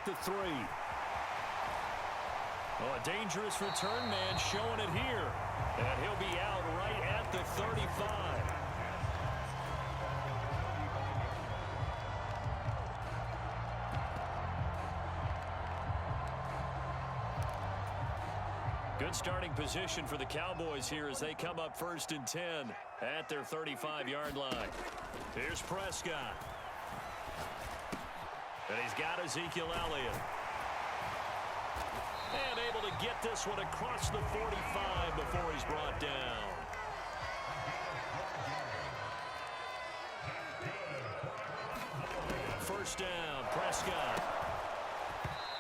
at the 3. Oh, a dangerous return man showing it here. And he'll be out right at the 35. Good starting position for the Cowboys here as they come up 1st and 10 at their 35-yard line. Here's Prescott. And he's got Ezekiel Elliott. And able to get this one across the 45 before he's brought down. First down, Prescott.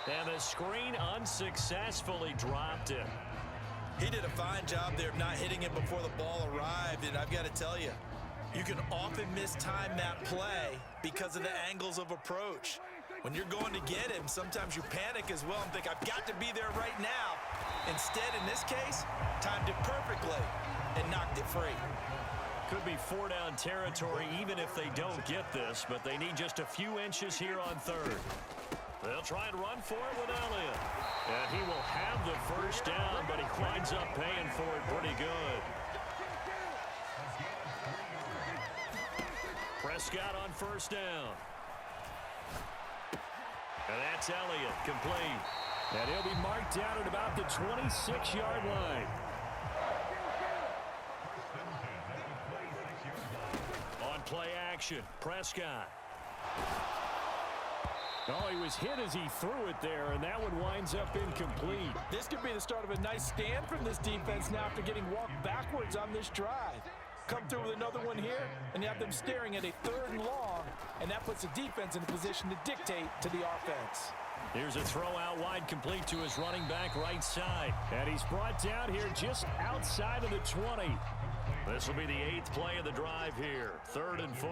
And the screen unsuccessfully dropped him. He did a fine job there of not hitting it before the ball arrived, and I've got to tell you, you can often mistime that play because of the angles of approach. When you're going to get him, sometimes you panic as well and think, I've got to be there right now. Instead, in this case, timed it perfectly and knocked it free. Could be 4-down territory even if they don't get this, but they need just a few inches here on 3rd. They'll try and run for it with Elliott. And he will have the first down, but he winds up paying for it pretty good. Prescott on first down. And that's Elliott, complete. And he'll be marked down at about the 26-yard line. On play action, Prescott. Oh, he was hit as he threw it there, and that one winds up incomplete. This could be the start of a nice stand from this defense now after getting walked backwards on this drive. Come through with another one here, and you have them staring at a 3rd and long, and that puts the defense in a position to dictate to the offense. Here's a throw out wide, complete to his running back right side. And he's brought down here just outside of the 20. This will be the 8th play of the drive here. 3rd and 4.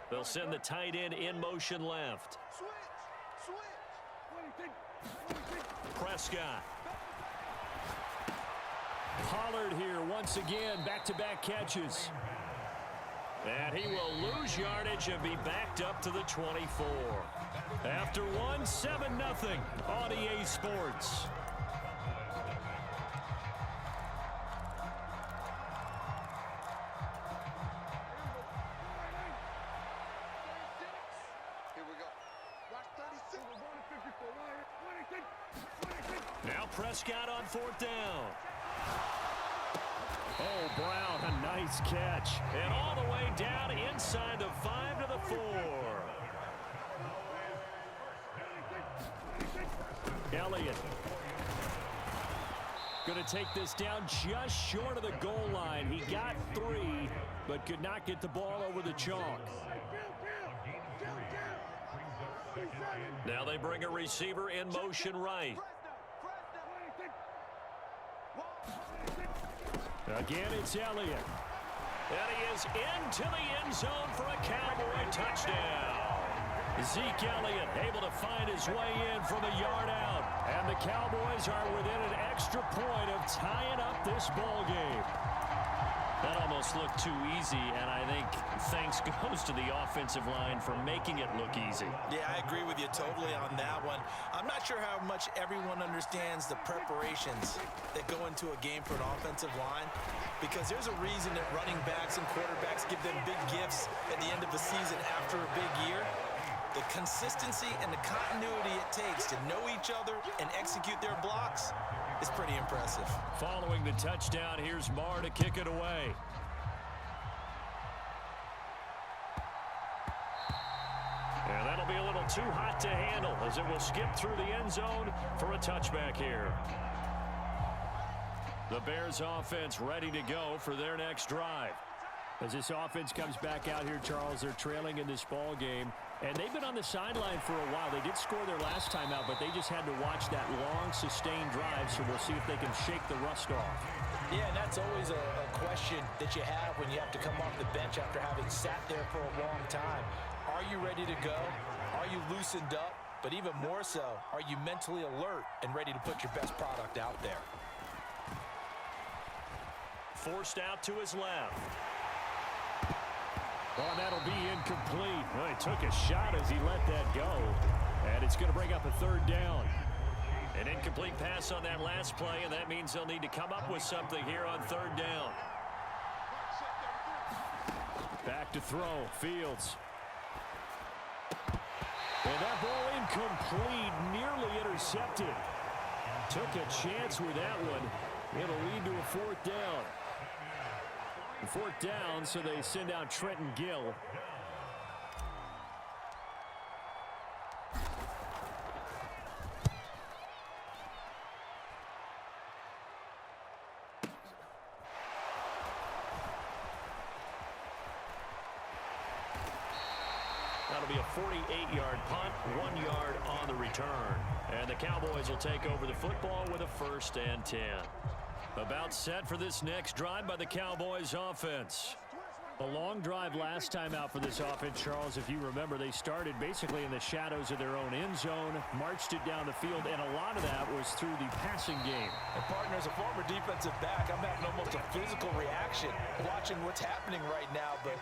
They'll send the tight end in motion left. Prescott. Pollard here once again, back-to-back catches. And he will lose yardage and be backed up to the 24. After one, 7-0 on EA Sports. Now Prescott on 4th down. Oh, Brown, a nice catch. And all the way down inside the 5 to the 4. Elliott. Going to take this down just short of the goal line. He got 3, but could not get the ball over the chalk. Now they bring a receiver in motion right. Again, it's Elliott. And he is into the end zone for a Cowboy touchdown. Zeke Elliott able to find his way in from a yard out. And the Cowboys are within an extra point of tying up this ball game. That almost looked too easy, and I think thanks goes to the offensive line for making it look easy. Yeah, I agree with you totally on that one. I'm not sure how much everyone understands the preparations that go into a game for an offensive line, because there's a reason that running backs and quarterbacks give them big gifts at the end of the season after a big year. The consistency and the continuity it takes to know each other and execute their blocks is pretty impressive. Following the touchdown, here's Marr to kick it away. And that'll be a little too hot to handle as it will skip through the end zone for a touchback here. The Bears offense ready to go for their next drive. As this offense comes back out here, Charles, they're trailing in this ball game. And they've been on the sideline for a while. They did score their last time out, but they just had to watch that long, sustained drive, so we'll see if they can shake the rust off. Yeah, and that's always a question that you have when you have to come off the bench after having sat there for a long time. Are you ready to go? Are you loosened up? But even more so, are you mentally alert and ready to put your best product out there? Forced out to his left. Oh, and that'll be incomplete. Well, he took a shot as he let that go. And it's going to bring up a third down. An incomplete pass on that last play, and that means they'll need to come up with something here on third down. Back to throw, Fields. And that ball incomplete, nearly intercepted. Took a chance with that one. It'll lead to a fourth down. Fourth down, so they send out Trenton Gill. That'll be a 48-yard punt, 1 yard on the return. And the Cowboys will take over the football with a 1st and 10. About set for this next drive by the Cowboys offense. A long drive last time out for this offense, Charles. If you remember, they started basically in the shadows of their own end zone, marched it down the field, and a lot of that was through the passing game. And partner, as a former defensive back, I'm having almost a physical reaction watching what's happening right now. But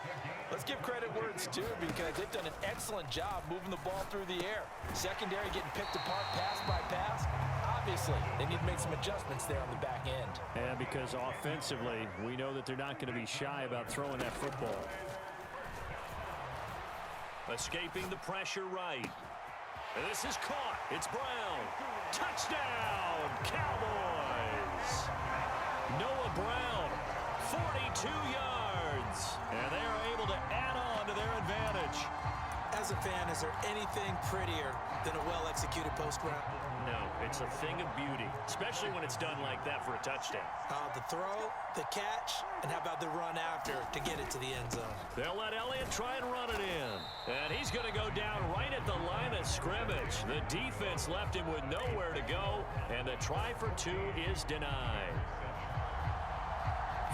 let's give credit where it's due, because they've done an excellent job moving the ball through the air. Secondary getting picked apart pass by pass. Obviously, they need to make some adjustments there on the back end. And because offensively, we know that they're not going to be shy about throwing that football. Escaping the pressure right. This is caught. It's Brown. Touchdown, Cowboys. Noah Brown, 42 yards. And they are able to add on to their advantage. As a fan, is there anything prettier than a well-executed post route? No, it's a thing of beauty, especially when it's done like that for a touchdown. The throw, the catch, and how about the run after to get it to the end zone? They'll let Elliott try and run it in. And he's going to go down right at the line of scrimmage. The defense left him with nowhere to go, and the try for 2 is denied.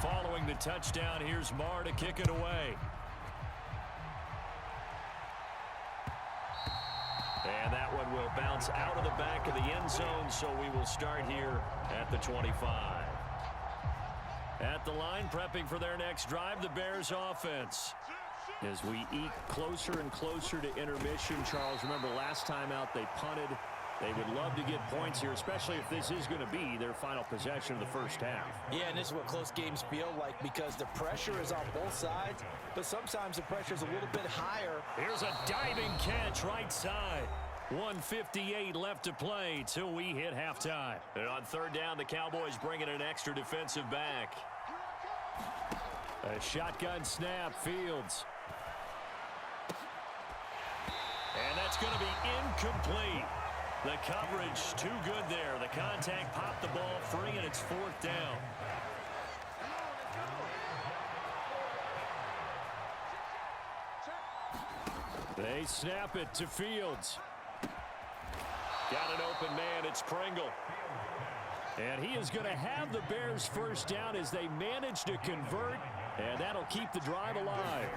Following the touchdown, here's Marr to kick it away. And that one will bounce out of the back of the end zone, so we will start here at the 25. At the line, prepping for their next drive, the Bears offense. As we eat closer and closer to intermission, Charles, remember last time out they punted. They would love to get points here, especially if this is going to be their final possession of the first half. Yeah, and this is what close games feel like, because the pressure is on both sides, but sometimes the pressure is a little bit higher. Here's a diving catch right side. 1:58 left to play till we hit halftime. And on third down, the Cowboys bring in an extra defensive back. A shotgun snap, Fields. And that's going to be incomplete. The coverage too good there. The contact popped the ball free, and it's 4th down. They snap it to Fields. Got an open man. It's Pringle. And he is going to have the Bears first down as they manage to convert, and that'll keep the drive alive.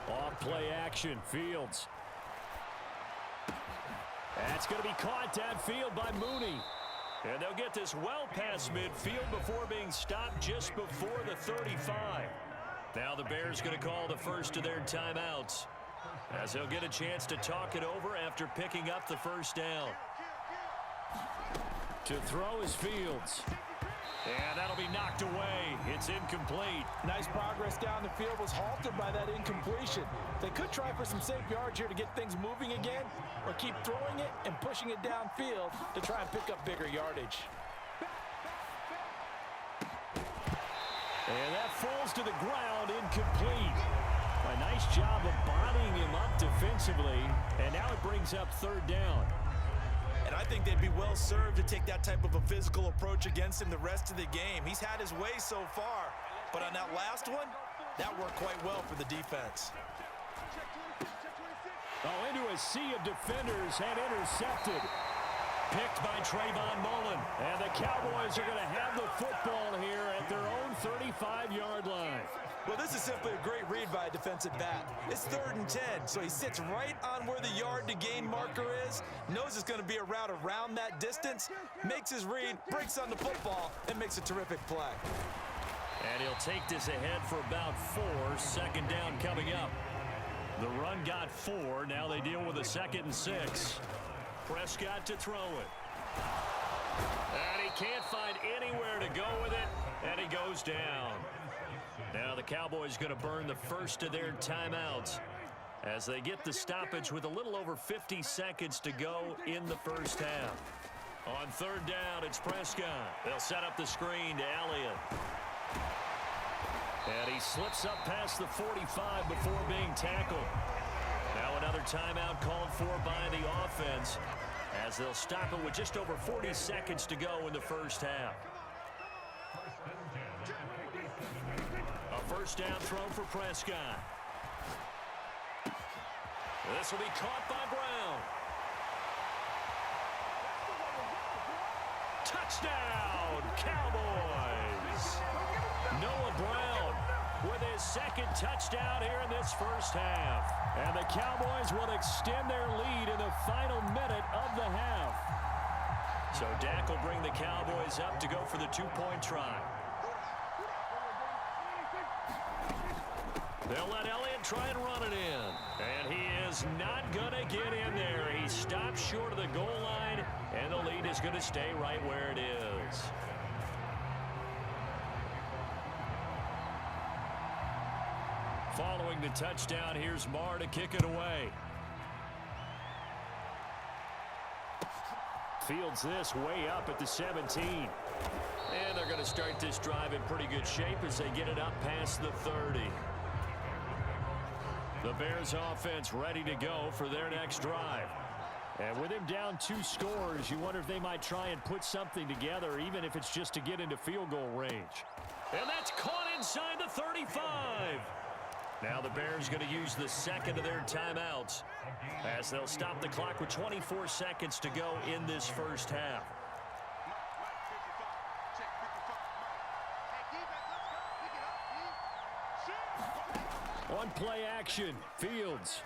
Off play action, Fields. That's going to be caught downfield by Mooney. And they'll get this well past midfield before being stopped just before the 35. Now the Bears going to call the first of their timeouts, as they'll get a chance to talk it over after picking up the first down. To throw is Fields. And that'll be knocked away. It's incomplete. Nice progress down the field, was halted by that incompletion. They could try for some safe yards here to get things moving again, or keep throwing it and pushing it downfield to try and pick up bigger yardage. And that falls to the ground, incomplete. A nice job of bodying him up defensively, and now it brings up third down. And I think they'd be well served to take that type of a physical approach against him the rest of the game. He's had his way so far, but on that last one, that worked quite well for the defense. Oh, into a sea of defenders and intercepted. Picked by Trayvon Mullen. And the Cowboys are going to have the football here at their own 35-yard line. Well, this is simply a great read by a defensive back. It's 3rd and 10, so he sits right on where the yard-to-gain marker is, knows it's going to be a route around that distance, makes his read, breaks on the football, and makes a terrific play. And he'll take this ahead for about 4. Second down coming up. The run got 4. Now they deal with a 2nd and 6. Prescott to throw it. And he can't find anywhere to go with it, and he goes down. Now the Cowboys going to burn the first of their timeouts as they get the stoppage with a little over 50 seconds to go in the first half. On 3rd down, it's Prescott. They'll set up the screen to Elliott. And he slips up past the 45 before being tackled. Now another timeout called for by the offense as they'll stop it with just over 40 seconds to go in the first half. A first down throw for Prescott. This will be caught by Brown. Touchdown, Cowboys! Noah Brown with his 2nd touchdown here in this first half. And the Cowboys will extend their lead in the final minute of the half. So Dak will bring the Cowboys up to go for the 2-point try. They'll let Elliott try and run it in. And he is not going to get in there. He stops short of the goal line, and the lead is going to stay right where it is. Following the touchdown, here's Marr to kick it away. Fields this way up at the 17. And they're going to start this drive in pretty good shape as they get it up past the 30. The Bears offense ready to go for their next drive. And with him down 2 scores, you wonder if they might try and put something together, even if it's just to get into field goal range. And that's caught inside the 35. Now the Bears going to use the 2nd of their timeouts as they'll stop the clock with 24 seconds to go in this first half. On play action, Fields.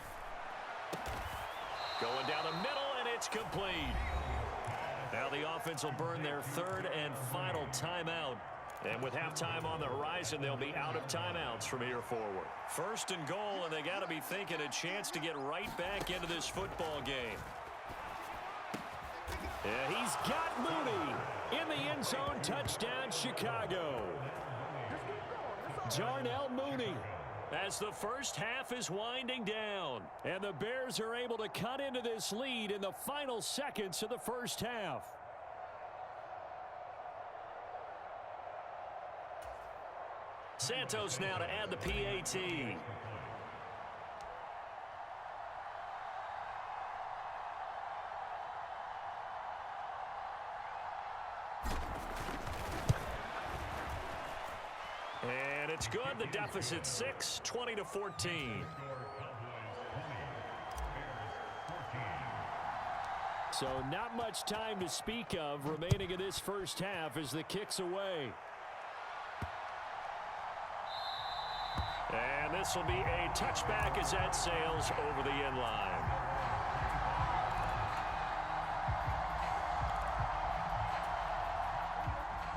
Going down the middle, and it's complete. Now the offense will burn their 3rd and final timeout. And with halftime on the horizon, they'll be out of timeouts from here forward. 1st and goal, and they got to be thinking a chance to get right back into this football game. Yeah, he's got Mooney in the end zone. Touchdown, Chicago. Darnell Mooney as the first half is winding down. And the Bears are able to cut into this lead in the final seconds of the first half. Santos now to add the PAT. And it's good. The deficit 6, 20-14. So not much time to speak of remaining in this first half as the kick's away. And this will be a touchback as that sails over the end line.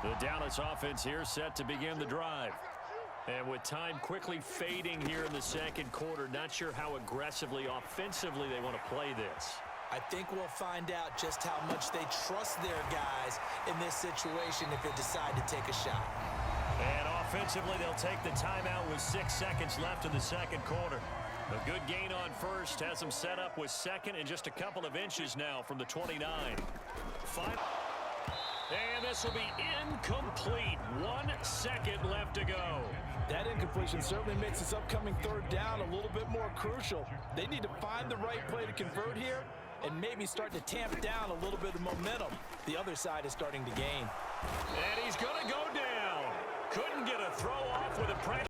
The Dallas offense here set to begin the drive. And with time quickly fading here in the 2nd quarter, not sure how aggressively, offensively they want to play this. I think we'll find out just how much they trust their guys in this situation if they decide to take a shot. And offensively, they'll take the timeout with 6 seconds left in the 2nd quarter. A good gain on first has them set up with 2nd and just a couple of inches now from the 29. And this will be incomplete. 1 second left to go. That incompletion certainly makes this upcoming 3rd down a little bit more crucial. They need to find the right play to convert here and maybe start to tamp down a little bit of momentum. The other side is starting to gain. And he's going to go down. Couldn't get a throw off with a pressure.